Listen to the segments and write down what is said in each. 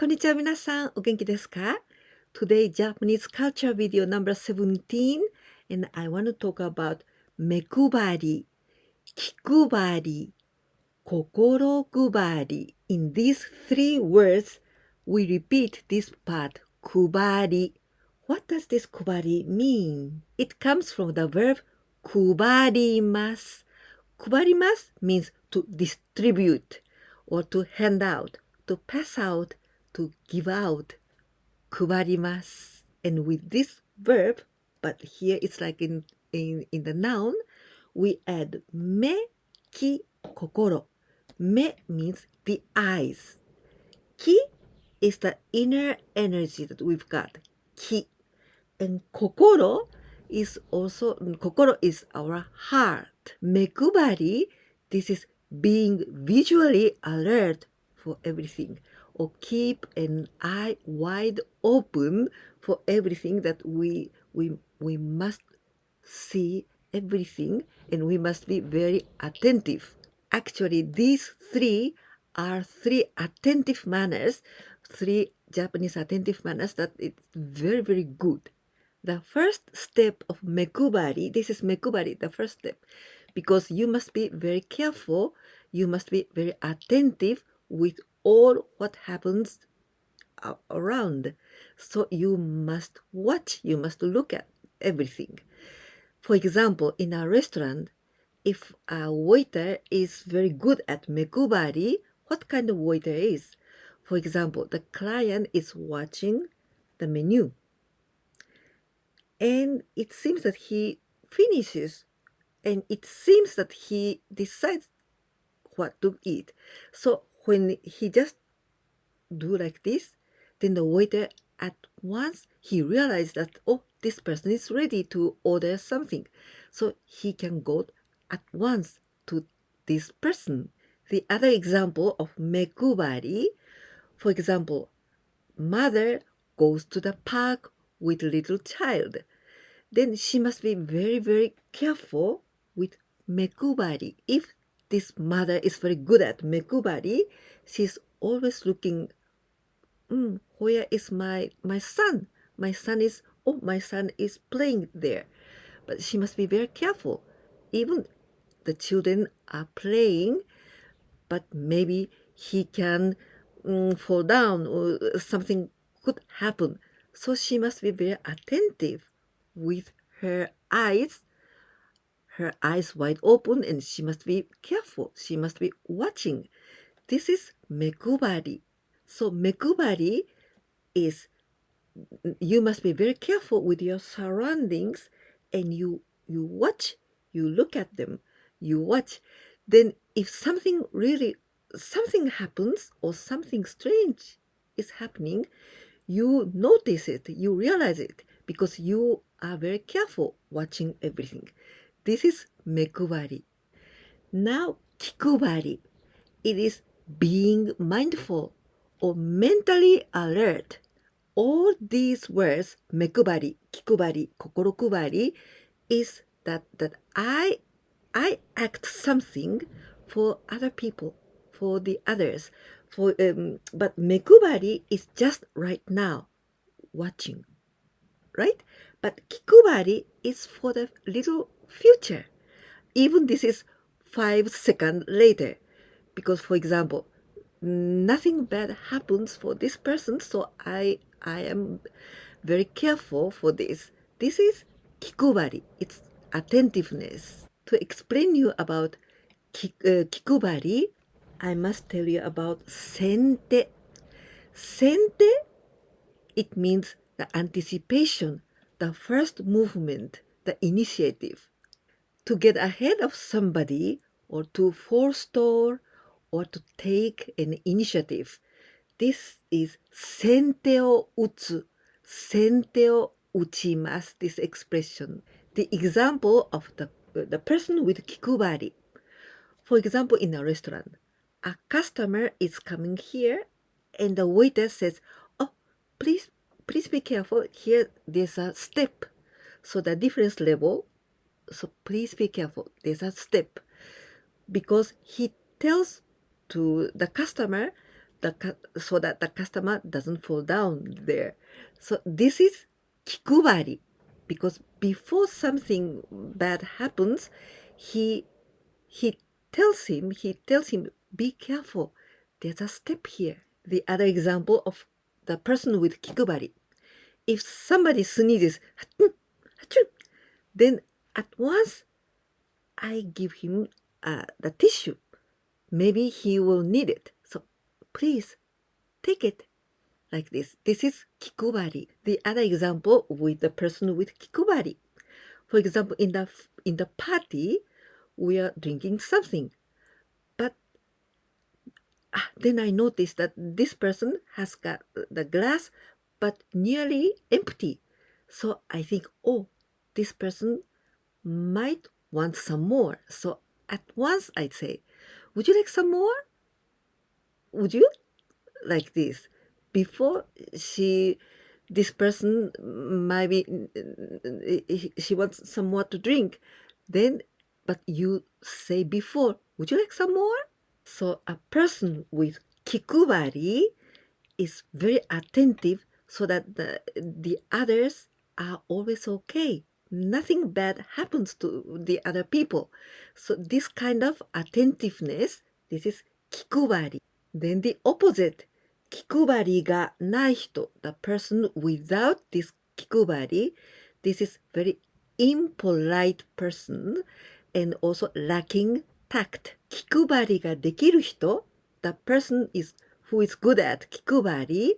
こんにちは皆さん、お元気ですか? Today Japanese culture video number 17 and I want to talk about MeKubari, KiKubari, KokoroKubari. In these three words, we repeat this part, kubari. What does this kubari mean? It comes from the verb kubarimasu. Kubarimasu means to distribute or to hand out, to pass out, to give out. Kubarimasu. And with this verb, but here it's like in the noun, we add me, ki, kokoro. Me means the eyes. Ki is the inner energy that we've got. Ki. And kokoro is our heart. MeKubari, this is being visually alert for everything, or keep an eye wide open for everything that we must see everything, and we must be very attentive. Actually, these three are three attentive manners, three Japanese attentive manners that it's very, very good. The first step of MeKubari, this is MeKubari, the first step, because you must be very careful, you must be very attentive with all what happens around. So you must watch, you must look at everything. For example, in a restaurant, if a waiter is very good at MeKubari, what kind of waiter is? For example, the client is watching the menu, and it seems that he finishes, and it seems that he decides what to eat. So when he just do like this, then the waiter at once he realized that, oh, this person is ready to order something, so he can go at once to this person. The other example of MeKubari, for example, mother goes to the park with little child, then she must be very, very careful with MeKubari. If this mother is very good at MeKubari, she's always looking, where is my son? My son is playing there. But she must be very careful. Even the children are playing, but maybe he can fall down or something could happen. So she must be very attentive with her eyes wide open, and she must be careful. She must be watching. This is MeKubari. So MeKubari is, you must be very careful with your surroundings, and you watch, you look at them, you watch. Then if something happens or something strange is happening, you notice it, you realize it, because you are very careful watching everything. This is MeKubari. Now KiKubari, it is being mindful or mentally alert. All these words, MeKubari, KiKubari, KokoroKubari, is that I act something for other people, for the others. But MeKubari is just right now, watching, right? But KiKubari is for the little future. Even this is 5 seconds later, because for example, nothing bad happens for this person, so I am very careful for this. This is KiKubari. It's attentiveness. To explain you about KiKubari, I must tell you about sente. Sente, it means the anticipation, the first movement, the initiative. To get ahead of somebody, or to forestall, or to take an initiative. This is sente o utsu, sente o uchimasu, this expression. The example of the person with KiKubari. For example, in a restaurant, a customer is coming here, and the waiter says, oh, please be careful, here there's a step. So the difference level, so please be careful, there's a step. Because he tells to the customer so that the customer doesn't fall down there. So this is KiKubari, because before something bad happens, he he tells him, be careful. There's a step here. The other example of the person with KiKubari. If somebody sneezes, "Hatun, hatun," then at once I give him the tissue. Maybe he will need it. So please take it, like this. This is KiKubari. The other example with the person with KiKubari. For example, in the party, we are drinking something, but then I noticed that this person has got the glass, but nearly empty. So I think, oh, this person might want some more. So at once I'd say, would you like some more? Would you? Like this. Before this person maybe she wants some more to drink. Then, but you say before, would you like some more? So a person with KiKubari is very attentive so that the others are always okay. Nothing bad happens to the other people. So this kind of attentiveness, this is KiKubari. Then the opposite, KiKubari ga nai hito, the person without this KiKubari, this is very impolite person and also lacking tact. KiKubari ga dekiru hito, the person who is good at KiKubari,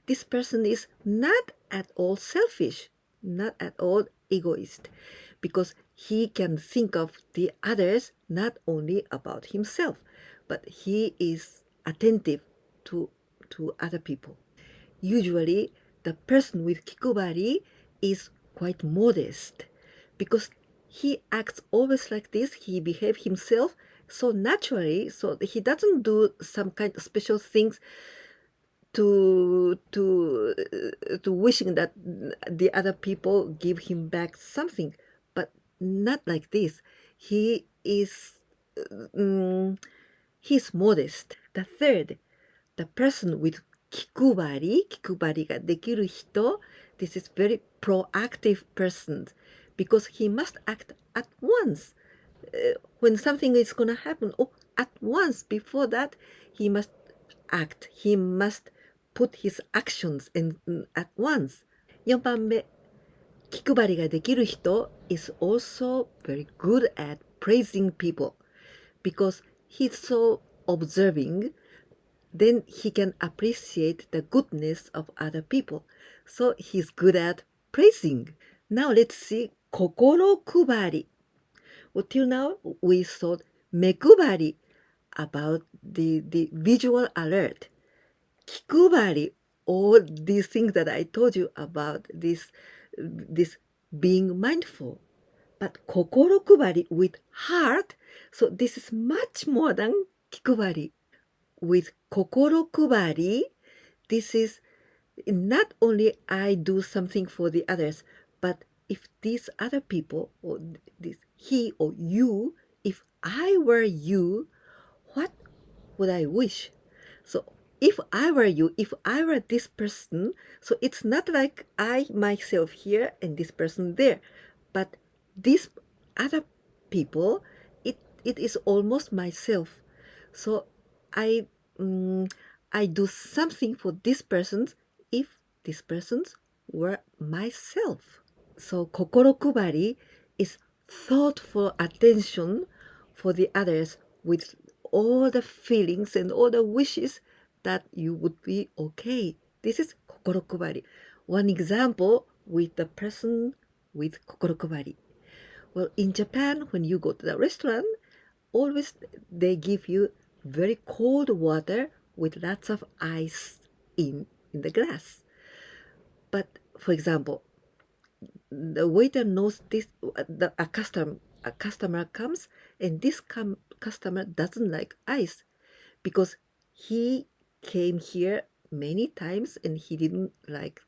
this person is not at all selfish, not at all egoist, because he can think of the others, not only about himself, but he is attentive to other people. Usually, the person with KiKubari is quite modest, because he acts always like this. He behaves himself so naturally, so he doesn't do some kind of special things to wishing that the other people give him back something, but not like this. He is he's modest. The third, the person with KiKubariができる人, this is very proactive person, because he must act at once. When something is going to happen, at once, before that, he must act. He must put his actions in at once. 4番目、気配りができる人 is also very good at praising people, because he's so observing, then he can appreciate the goodness of other people. So he's good at praising. Now let's see KokoroKubari. Well, till now we saw MeKubari, about the visual alert. KiKubari, all these things that I told you about, this being mindful. But KokoroKubari with heart, so this is much more than KiKubari. With KokoroKubari, this is not only I do something for the others, but if these other people, or this he or you, if I were you, what would I wish? So if I were you, if I were this person, so it's not like I myself here and this person there, but these other people, it is almost myself. So I do something for this person if this person were myself. So KokoroKubari is thoughtful attention for the others with all the feelings and all the wishes that you would be okay. This is KokoroKubari. One example with the person with KokoroKubari. Well, in Japan, when you go to the restaurant, always they give you very cold water with lots of ice in the glass. But for example, the waiter knows this. A customer comes, and this customer doesn't like ice, because he came here many times and he didn't like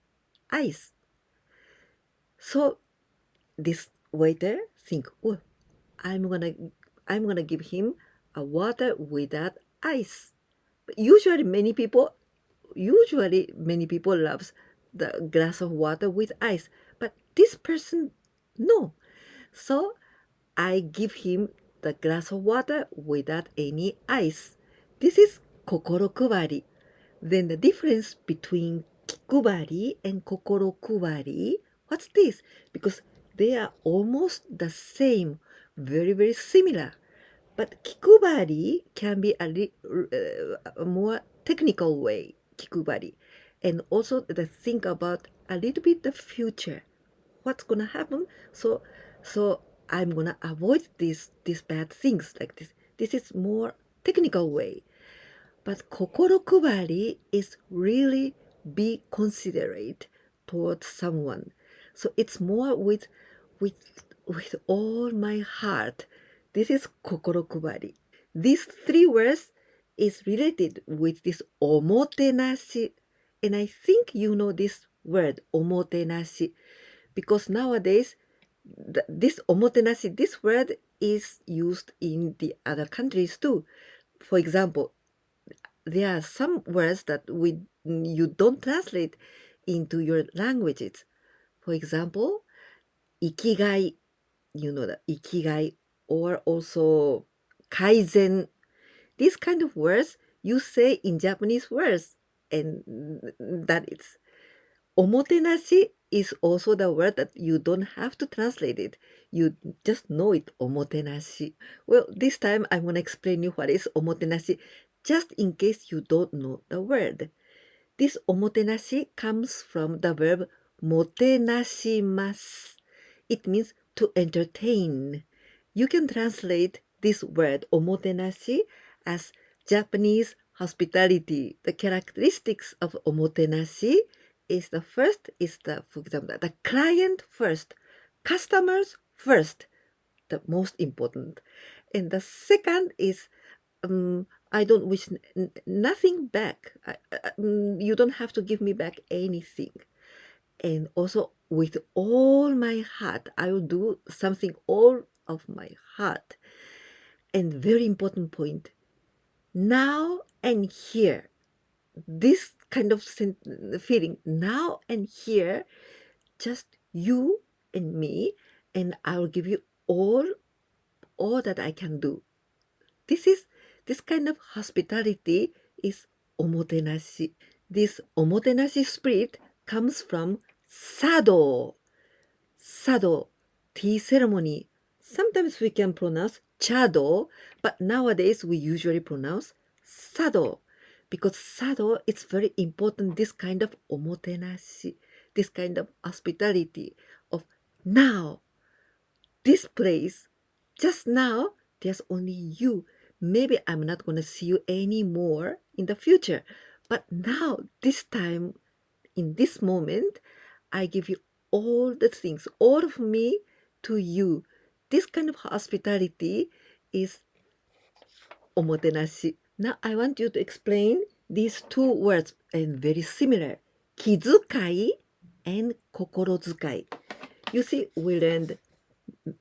ice. So this waiter think, oh, I'm gonna give him a water without ice. Usually many people loves the glass of water with ice, but this person, no. So I give him the glass of water without any ice. This is KokoroKubari. Then the difference between KiKubari and KokoroKubari, what's this? Because they are almost the same, very, very similar. But KiKubari can be a more technical way, KiKubari. And also the think about a little bit the future. What's gonna happen? So I'm gonna avoid these bad things like this. This is more technical way. But KokoroKubari is really be considerate towards someone. So it's more with all my heart. This is KokoroKubari. These three words is related with this omotenashi. And I think you know this word, omotenashi, because nowadays this omotenashi, this word is used in the other countries too. For example, there are some words that you don't translate into your languages. For example, ikigai, you know that ikigai, or also kaizen. These kind of words you say in Japanese words, and that is omotenashi is also the word that you don't have to translate it. You just know it, omotenashi. Well, this time I'm going to explain you what is omotenashi, just in case you don't know the word. This omotenashi comes from the verb motenashimasu. It means to entertain. You can translate this word omotenashi as Japanese hospitality. The characteristics of omotenashi is for example, the client first, customers first, the most important. And the second is, I don't wish nothing back. You don't have to give me back anything. And also, with all my heart, I will do something all of my heart. And very important point, now and here. This kind of feeling, now and here, just you and me, and I will give you all that I can do. This kind of hospitality is omotenashi. This omotenashi spirit comes from sado. Sado, tea ceremony. Sometimes we can pronounce chado, but nowadays we usually pronounce sado, because sado is very important. This kind of omotenashi, this kind of hospitality of now, this place, just now, there's only you. Maybe I'm not going to see you anymore in the future, but now, this time, in this moment, I give you all the things, all of me to you. This kind of hospitality is omotenashi. Now I want you to explain these two words, and very similar, kizukai and kokorozukai. You see, we learned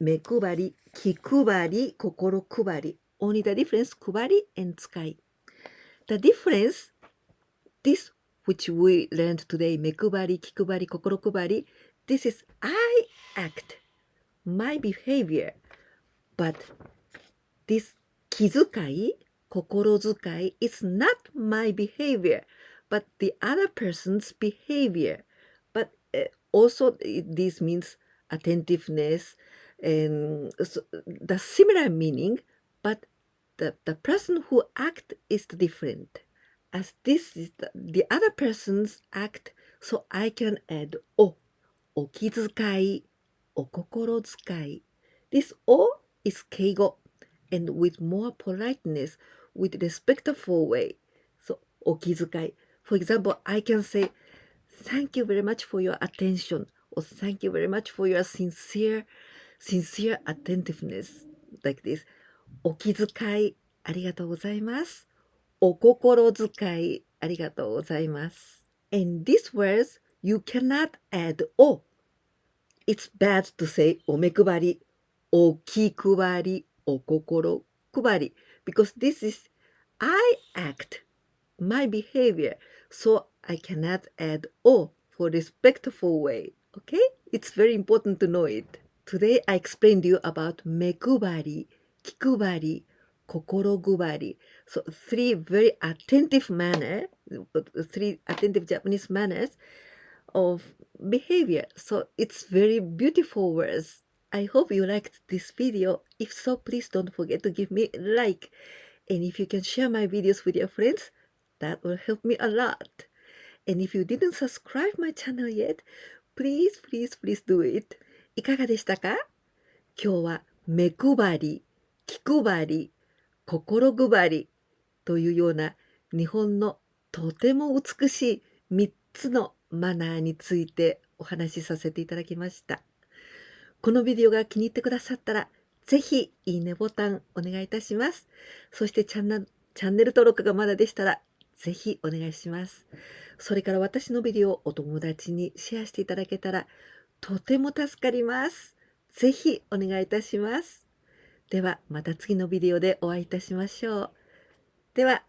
MeKubari, KiKubari, KokoroKubari. Only the difference, kubari and tsukai. The difference, this which we learned today, MeKubari, KiKubari, KokoroKubari, this is I act, my behavior. But this kizukai, kokorozukai, is not my behavior, but the other person's behavior. But also this means attentiveness, and so the similar meaning, but the person who act is different. As this is the other person's act, so I can add o, okizukai, okokorozukai. This o is keigo, and with more politeness, with respectful way. So okizukai. For example, I can say, thank you very much for your attention, or thank you very much for your sincere attentiveness, like this. お気遣いありがとうございます。お心遣いありがとうございます。And these words, you cannot add o. It's bad to say お目配り、お気配り、お心配り, because this is I act, my behavior, so I cannot add O for respectful way. Okay? It's very important to know it. Today I explained you about MeKubari, KiKubari, KokoroKubari. So three very attentive Japanese manners of behavior. So it's very beautiful words. I hope you liked this video. If so, please don't forget to give me a like. And if you can share my videos with your friends, that will help me a lot. And if you didn't subscribe my channel yet, please do it. いかがでしたか？今日は目配り、気配り、心配りというような日本のとても美しい3つのマナーについてお話しさせていただきました。このビデオが気に入ってくださったら、ぜひいいねボタンお願いいたします。そしてチャンネル登録がまだでしたら、ぜひお願いします。それから私のビデオをお友達にシェアしていただけたら、とても助かります。ぜひお願いいたします。ではまた次のビデオでお会いいたしましょう。では。